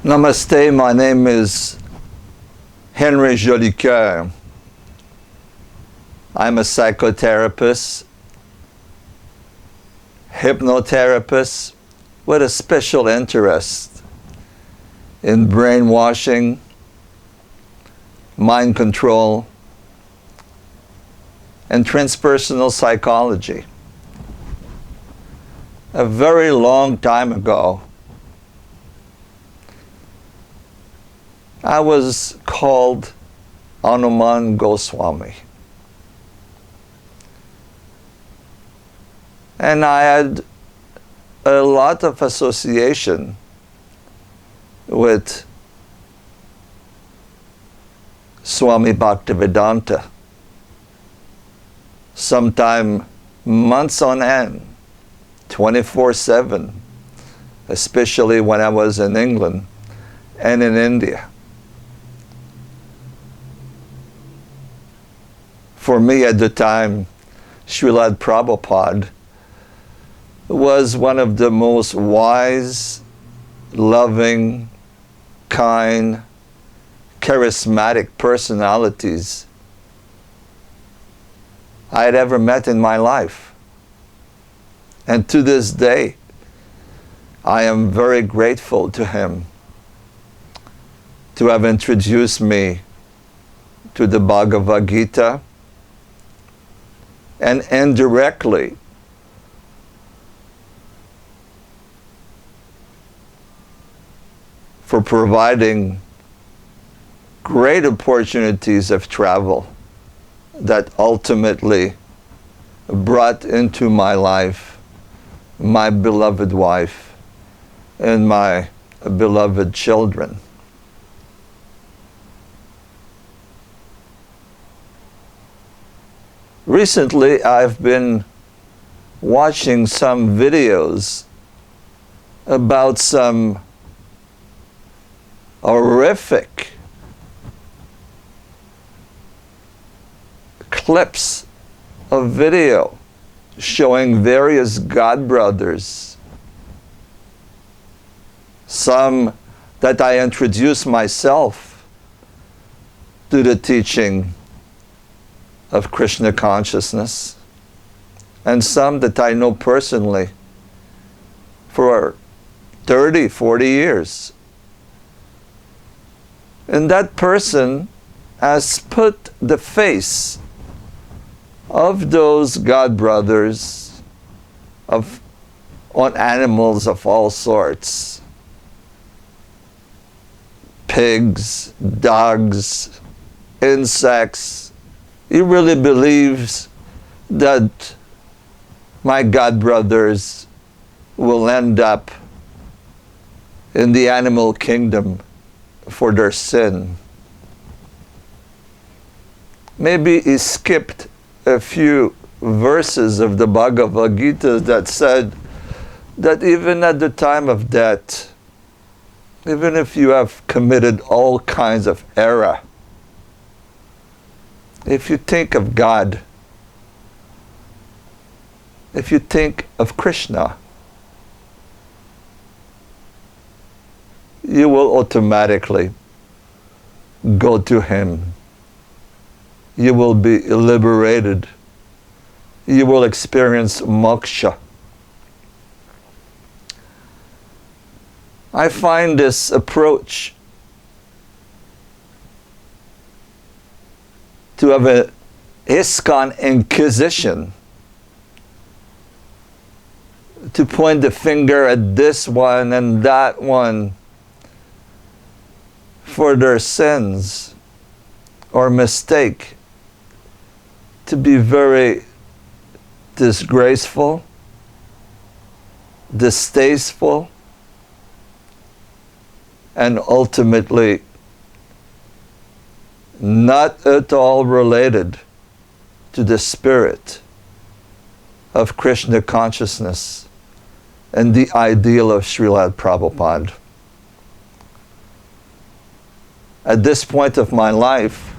Namaste, my name is Henry Jolicoeur. I'm a psychotherapist, hypnotherapist with a special interest in brainwashing, mind control, and transpersonal psychology. A very long time ago, I was called Hanuman Goswami. And I had a lot of association with Swami Bhaktivedanta, sometime months on end, 24/7, especially when I was in England and in India. For me at the time, Srila Prabhupada was one of the most wise, loving, kind, charismatic personalities I had ever met in my life. And to this day, I am very grateful to him to have introduced me to the Bhagavad Gita, and indirectly for providing great opportunities of travel that ultimately brought into my life my beloved wife and my beloved children. Recently, I've been watching some videos about some horrific clips of video showing various godbrothers, some that I introduced myself to the teaching of Krishna consciousness, and some that I know personally for 30, 40 years. And that person has put the face of those godbrothers on animals of all sorts. Pigs, dogs, insects. He really believes that my godbrothers will end up in the animal kingdom for their sin. Maybe he skipped a few verses of the Bhagavad Gita that said that even at the time of death, even if you have committed all kinds of error, if you think of God, if you think of Krishna, you will automatically go to him. You will be liberated. You will experience moksha. I find this approach to have an ISKCON inquisition, to point the finger at this one and that one for their sins or mistake, to be very disgraceful, distasteful, and ultimately not at all related to the spirit of Krishna consciousness and the ideal of Srila Prabhupada. At this point of my life,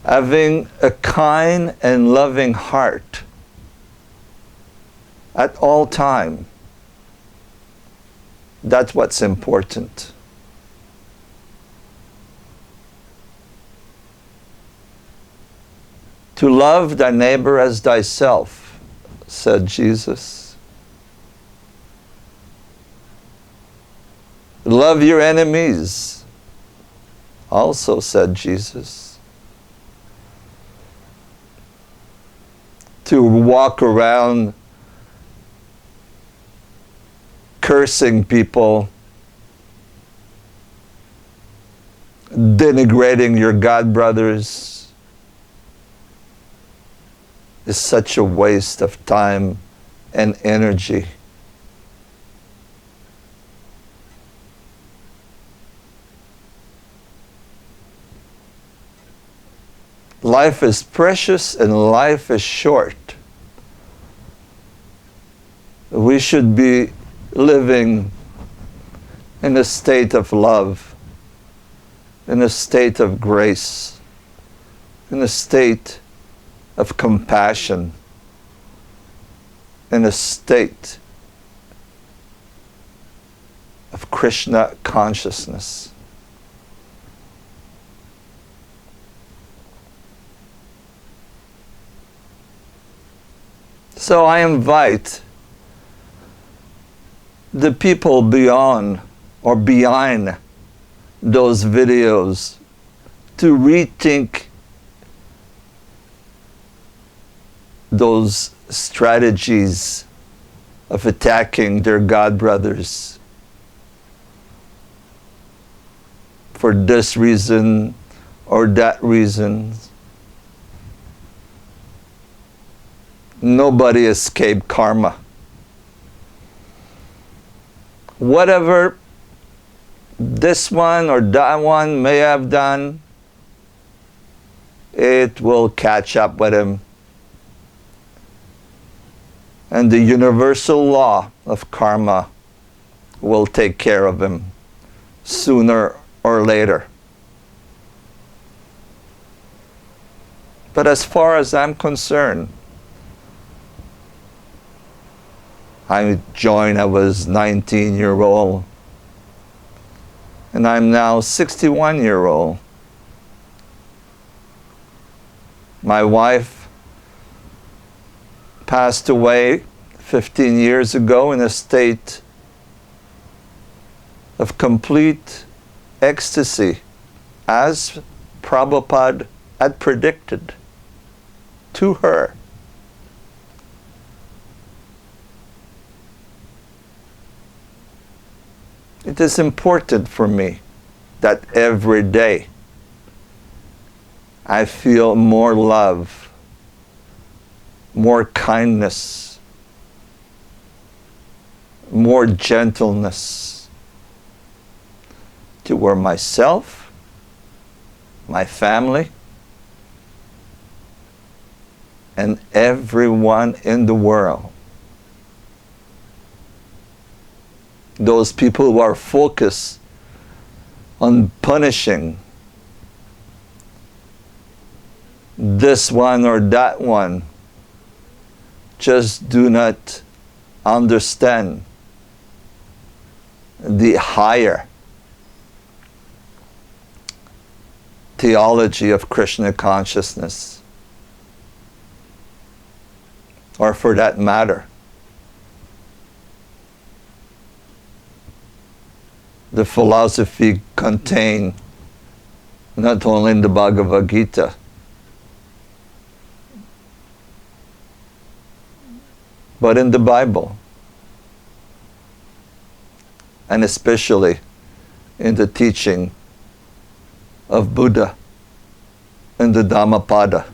having a kind and loving heart at all time That's what's important. To love thy neighbor as thyself, said Jesus. Love your enemies, also said Jesus. To walk around cursing people, denigrating your godbrothers, is such a waste of time and energy. Life is precious and life is short. We should be living in a state of love, in a state of grace, in a state of compassion, in a state of Krishna consciousness. So I invite the people beyond or behind those videos to rethink those strategies of attacking their godbrothers for this reason or that reason. Nobody escaped karma. Whatever this one or that one may have done, it will catch up with him. And the universal law of karma will take care of him sooner or later. But as far as I'm concerned, I joined, I was 19-year-old, and I'm now 61-year-old. My wife passed away 15 years ago in a state of complete ecstasy, as Prabhupada had predicted to her. It is important for me that every day I feel more love, more kindness, more gentleness toward myself, my family, and everyone in the world. Those people who are focused on punishing this one or that one just do not understand the higher theology of Krishna consciousness, or for that matter, the philosophy contained not only in the Bhagavad Gita, but in the Bible, and especially in the teaching of Buddha in the Dhammapada.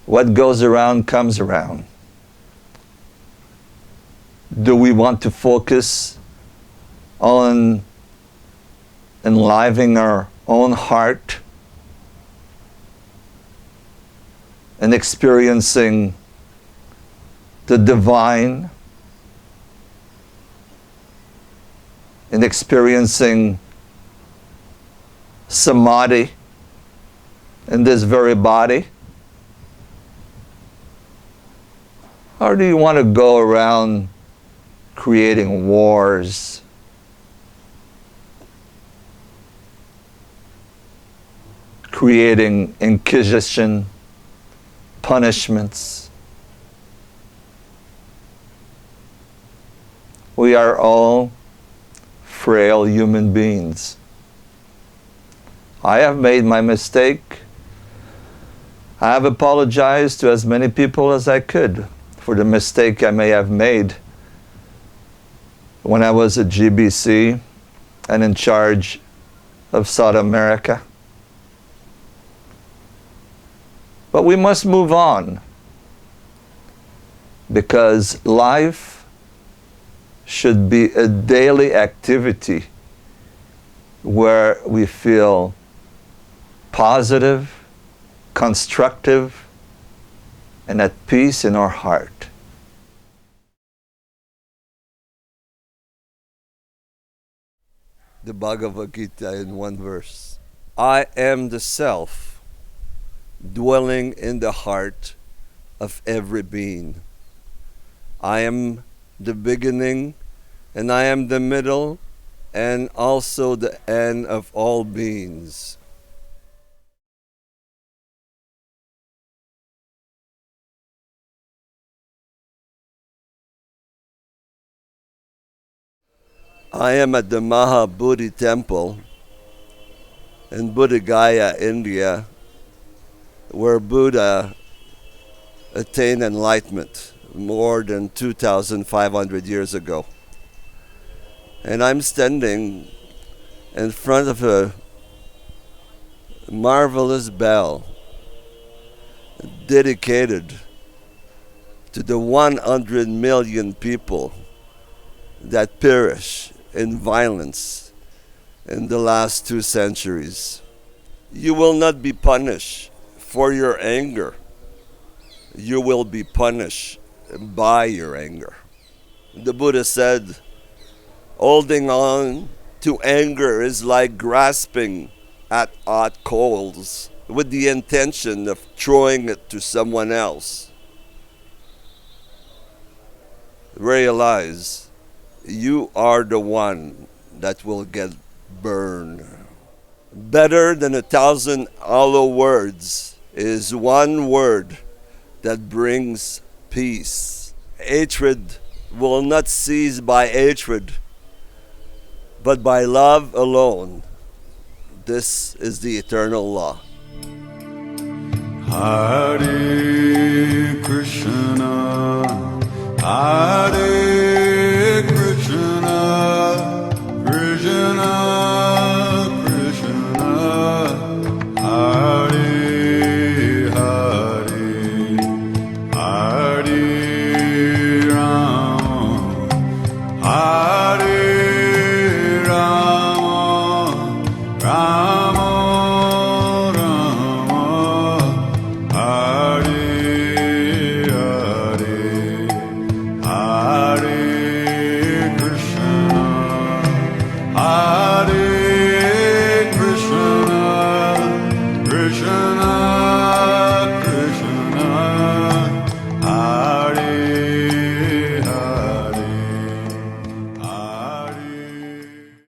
What goes around comes around. Do we want to focus on enlivening our own heart and experiencing the divine, and experiencing samadhi in this very body? Or do you want to go around creating wars, creating inquisition, punishments. We are all frail human beings. I have made my mistake. I have apologized to as many people as I could for the mistake I may have made when I was at GBC and in charge of South America. But we must move on, because life should be a daily activity where we feel positive, constructive, and at peace in our heart. The Bhagavad Gita in one verse. I am the self dwelling in the heart of every being. I am the beginning, and I am the middle, and also the end of all beings. I am at the Mahabodhi temple in Bodh Gaya, India, where Buddha attained enlightenment more than 2,500 years ago. And I'm standing in front of a marvelous bell dedicated to the 100 million people that perish in violence in the last 2 centuries. You will not be punished for your anger. You will be punished by your anger. The Buddha said, holding on to anger is like grasping at hot coals with the intention of throwing it to someone else. Realize you are the one that will get burned. Better than 1,000 hollow words is one word that brings peace. Hatred will not cease by hatred, but by love alone. This is the eternal law. Hare Krishna, Hare Krishna, Krishna Krishna, Hare Hare, Hare Rama, Hare Rama, Rama